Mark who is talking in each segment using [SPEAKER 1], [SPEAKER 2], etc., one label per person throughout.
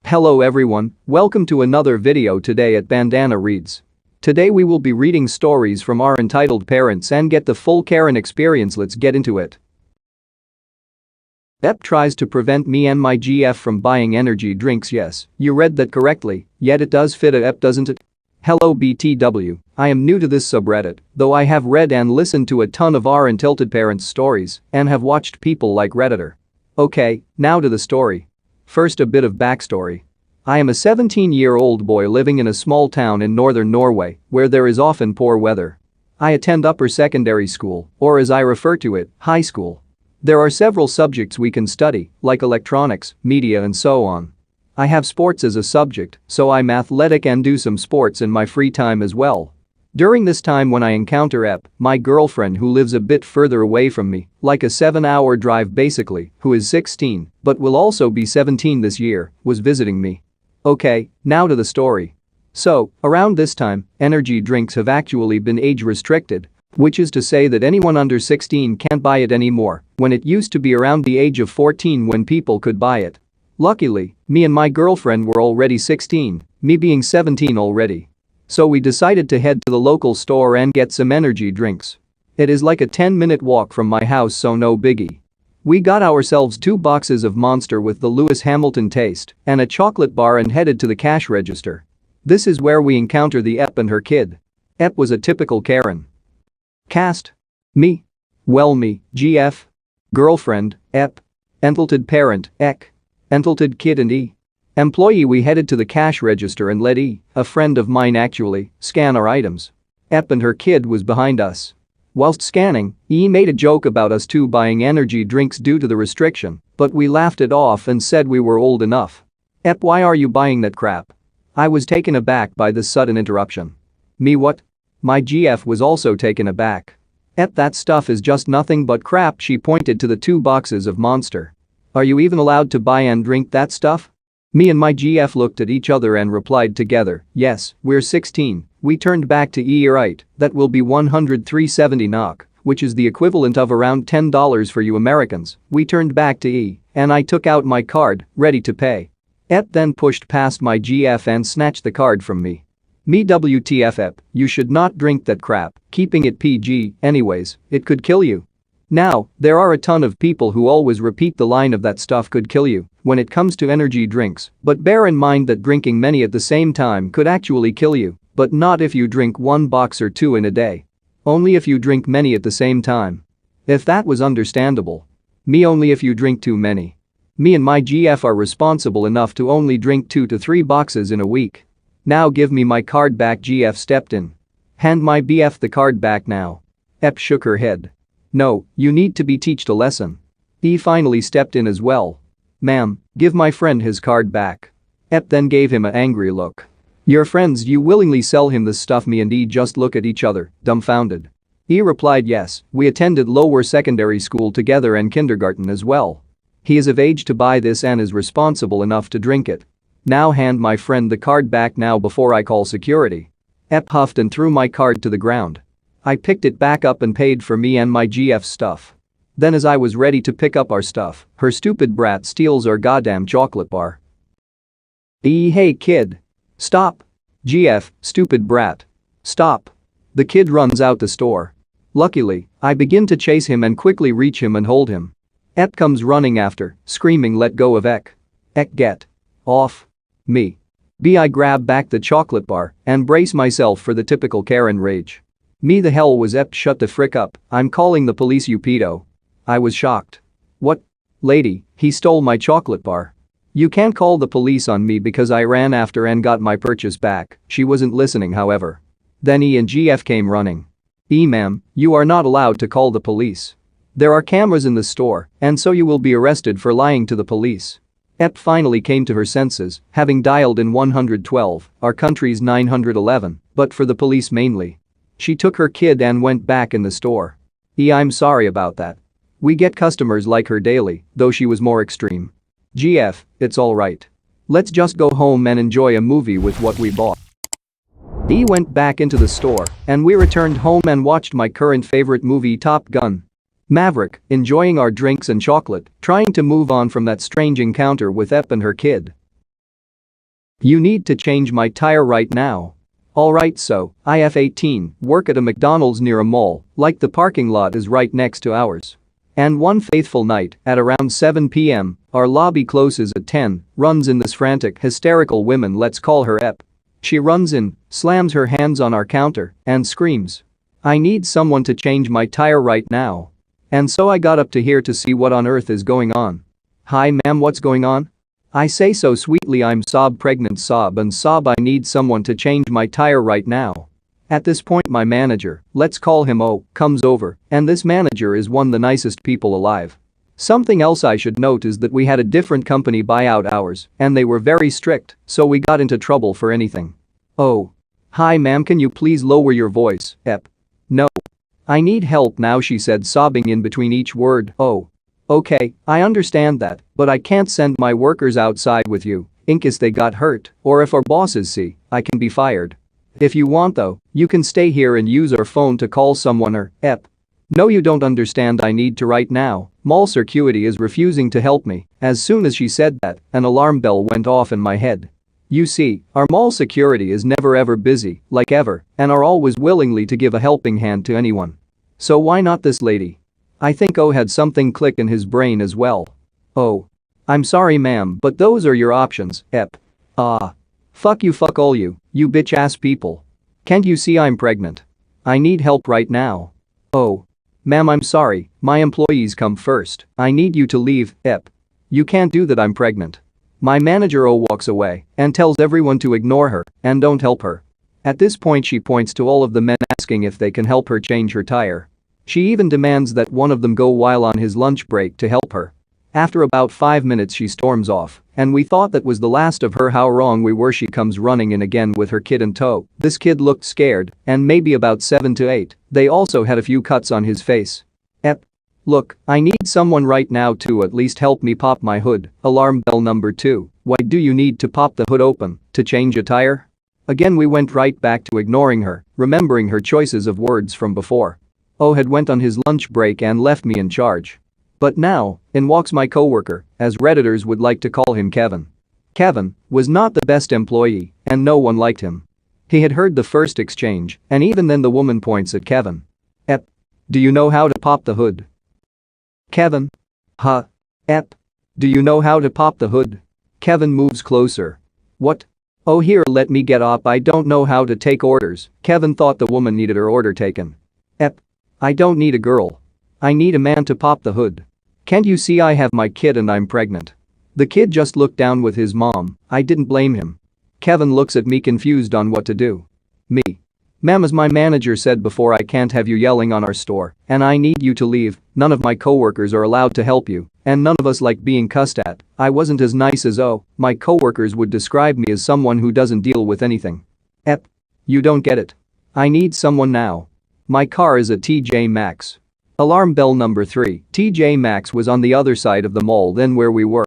[SPEAKER 1] Hello everyone, welcome to another video today at Bandana Reads. Today we will be reading stories from our entitled parents and get the full Karen experience. Let's get into it. Ep tries to prevent me and my GF from buying energy drinks. Yes, you read that correctly, yet it does fit a Ep, doesn't it? Hello BTW, I am new to this subreddit, though I have read and listened to a ton of our entitled parents stories and have watched people like Redditor. Okay, now to the story. First, a bit of backstory. I am a 17-year-old boy living in a small town in northern Norway where there is often poor weather. I attend upper secondary school, or as I refer to it, high school. There are several subjects we can study, like electronics, media and so on. I have sports as a subject, so I'm athletic and do some sports in my free time as well. During this time when I encounter Ep, my girlfriend who lives a bit further away from me, like a 7-hour drive basically, who is 16 but will also be 17 this year, was visiting me. Okay, now to the story. So, around this time, energy drinks have actually been age restricted, which is to say that anyone under 16 can't buy it anymore, when it used to be around the age of 14 when people could buy it. Luckily, me and my girlfriend were already 16, me being 17 already. So we decided to head to the local store and get some energy drinks. It is like a 10-minute walk from my house, so no biggie. We got ourselves 2 boxes of Monster with the Lewis Hamilton taste and a chocolate bar and headed to the cash register. This is where we encounter the Ep and her kid. Ep was a typical Karen. Cast. Me. Well, me, GF. Girlfriend, Ep. Entitled parent, Ek. Entitled kid and E. Employee. We headed to the cash register and let E, a friend of mine actually, scan our items. Ep and her kid was behind us. Whilst scanning, E made a joke about us two buying energy drinks due to the restriction, but we laughed it off and said we were old enough. Ep, why are you buying that crap? I was taken aback by this sudden interruption. Me, what? My GF was also taken aback. Ep, that stuff is just nothing but crap. She pointed to the 2 boxes of Monster. Are you even allowed to buy and drink that stuff? Me and my GF looked at each other and replied together, yes, we're 16. We turned back to E, right, that will be 103.70 NOK, which is the equivalent of around $10 for you Americans. We turned back to E, and I took out my card, ready to pay. Ep then pushed past my GF and snatched the card from me. Me, WTF Ep, you should not drink that crap, keeping it PG, anyways, it could kill you. Now, there are a ton of people who always repeat the line of that stuff could kill you when it comes to energy drinks, but bear in mind that drinking many at the same time could actually kill you, but not if you drink 1 box or 2 in a day. Only if you drink many at the same time. If that was understandable. Me, only if you drink too many. Me and my GF are responsible enough to only drink 2 to 3 boxes in a week. Now give me my card back. GF stepped in. Hand my BF the card back now. Ep shook her head. No, you need to be teached a lesson. E finally stepped in as well. Ma'am, give my friend his card back. Ep then gave him an angry look. Your friends, you willingly sell him this stuff? Me and E just look at each other, dumbfounded. E replied, yes, we attended lower secondary school together and kindergarten as well. He is of age to buy this and is responsible enough to drink it. Now hand my friend the card back now before I call security. Ep huffed and threw my card to the ground. I picked it back up and paid for me and my GF stuff. Then as I was ready to pick up our stuff, her stupid brat steals our goddamn chocolate bar. Hey kid. Stop. GF, stupid brat. Stop. The kid runs out the store. Luckily, I begin to chase him and quickly reach him and hold him. Ep comes running after, screaming, let go of Ek. Ek, get off me. I grab back the chocolate bar and brace myself for the typical Karen rage. Me, the hell was Ep, shut the frick up, I'm calling the police, you pedo. I was shocked. What? Lady, he stole my chocolate bar. You can't call the police on me because I ran after and got my purchase back. She wasn't listening, however. Then E and GF came running. E, ma'am, you are not allowed to call the police. There are cameras in the store, and so you will be arrested for lying to the police. Ep finally came to her senses, having dialed in 112, our country's 911, but for the police mainly. She took her kid and went back in the store. E, I'm sorry about that. We get customers like her daily, though she was more extreme. GF, it's alright. Let's just go home and enjoy a movie with what we bought. E went back into the store, and we returned home and watched my current favorite movie, Top Gun. Maverick, enjoying our drinks and chocolate, trying to move on from that strange encounter with Ep and her kid. You need to change my tire right now. Alright, so, IF18, work at a McDonald's near a mall, like the parking lot is right next to ours. And one faithful night, at around 7 p.m., our lobby closes at 10, runs in this frantic, hysterical woman, let's call her Ep. She runs in, slams her hands on our counter, and screams. I need someone to change my tire right now. And so I got up to here to see what on earth is going on. Hi ma'am, what's going on? I say so sweetly, I'm sob pregnant sob and sob, I need someone to change my tire right now. At this point my manager, let's call him O, comes over, and this manager is one of the nicest people alive. Something else I should note is that we had a different company buyout ours, and they were very strict, so we got into trouble for anything. Oh. Hi ma'am, can you please lower your voice, Ep? No. I need help now, she said, sobbing in between each word. Oh. Okay, I understand that, but I can't send my workers outside with you, in case they got hurt, or if our bosses see, I can be fired. If you want though, you can stay here and use our phone to call someone or, Ep. No, you don't understand, I need to right now. Mall security is refusing to help me. As soon as she said that, an alarm bell went off in my head. You see, our mall security is never ever busy, like ever, and are always willingly to give a helping hand to anyone. So why not this lady? I think O had something click in his brain as well. Oh. I'm sorry ma'am, but those are your options, Ep. Fuck you, fuck all you bitch ass people. Can't you see I'm pregnant? I need help right now. Oh. Ma'am, I'm sorry, my employees come first, I need you to leave, Ep. You can't do that, I'm pregnant. My manager O walks away and tells everyone to ignore her and don't help her. At this point she points to all of the men asking if they can help her change her tire. She even demands that one of them go while on his lunch break to help her. After about 5 minutes she storms off, and we thought that was the last of her. How wrong we were. She comes running in again with her kid in tow. This kid looked scared and maybe about 7 to 8. They also had a few cuts on his face. Ep. Look, I need someone right now to at least help me pop my hood. Alarm bell number 2. Why do you need to pop the hood open? To change a tire? Again we went right back to ignoring her, remembering her choices of words from before. O had went on his lunch break and left me in charge. But now, in walks my coworker, as Redditors would like to call him, Kevin. Kevin was not the best employee, and no one liked him. He had heard the first exchange, and even then the woman points at Kevin. Ep. Do you know how to pop the hood? Kevin. Huh? Ep. Do you know how to pop the hood? Kevin moves closer. What? Oh, here, let me get up, I don't know how to take orders. Kevin thought the woman needed her order taken. Ep. I don't need a girl. I need a man to pop the hood. Can't you see I have my kid and I'm pregnant? The kid just looked down with his mom. I didn't blame him. Kevin looks at me confused on what to do. Me. Ma'am, as my manager said before, I can't have you yelling on our store, and I need you to leave. None of my coworkers are allowed to help you, and none of us like being cussed at. I wasn't as nice as O. My coworkers would describe me as someone who doesn't deal with anything. Ep. You don't get it. I need someone now. My car is at TJ Maxx. Alarm bell number 3. TJ Maxx was on the other side of the mall than where we were.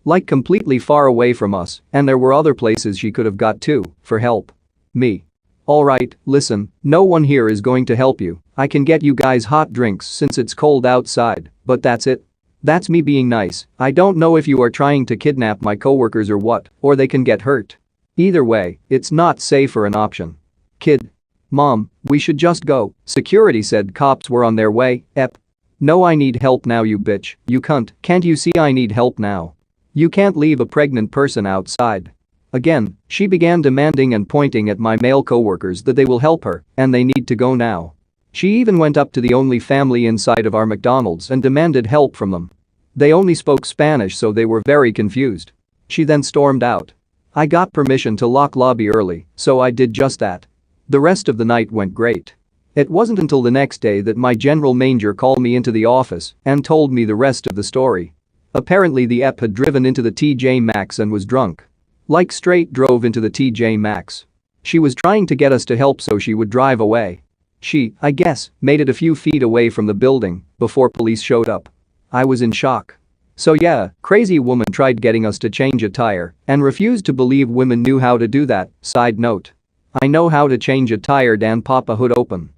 [SPEAKER 1] Like completely far away from us, and there were other places she could have got to for help. Me. Alright, listen, no one here is going to help you. I can get you guys hot drinks since it's cold outside, but that's it. That's me being nice. I don't know if you are trying to kidnap my coworkers or what, or they can get hurt. Either way, it's not safe or an option. Kid. Mom, we should just go. Security said cops were on their way. Ep. No, I need help now, you bitch, you cunt. Can't you see I need help now? You can't leave a pregnant person outside. Again, she began demanding and pointing at my male coworkers that they will help her and they need to go now. She even went up to the only family inside of our McDonald's and demanded help from them. They only spoke Spanish, so they were very confused. She then stormed out. I got permission to lock lobby early, so I did just that. The rest of the night went great. It wasn't until the next day that my general manager called me into the office and told me the rest of the story. Apparently the Ep had driven into the TJ Maxx and was drunk. Like straight drove into the TJ Maxx. She was trying to get us to help so she would drive away. She, I guess, made it a few feet away from the building before police showed up. I was in shock. So yeah, crazy woman tried getting us to change a tire and refused to believe women knew how to do that. Side note. I know how to change a tire and pop a hood open.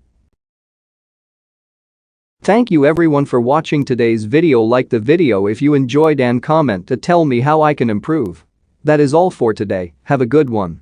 [SPEAKER 1] Thank you everyone for watching today's video. Like the video if you enjoyed and comment to tell me how I can improve. That is all for today, have a good one.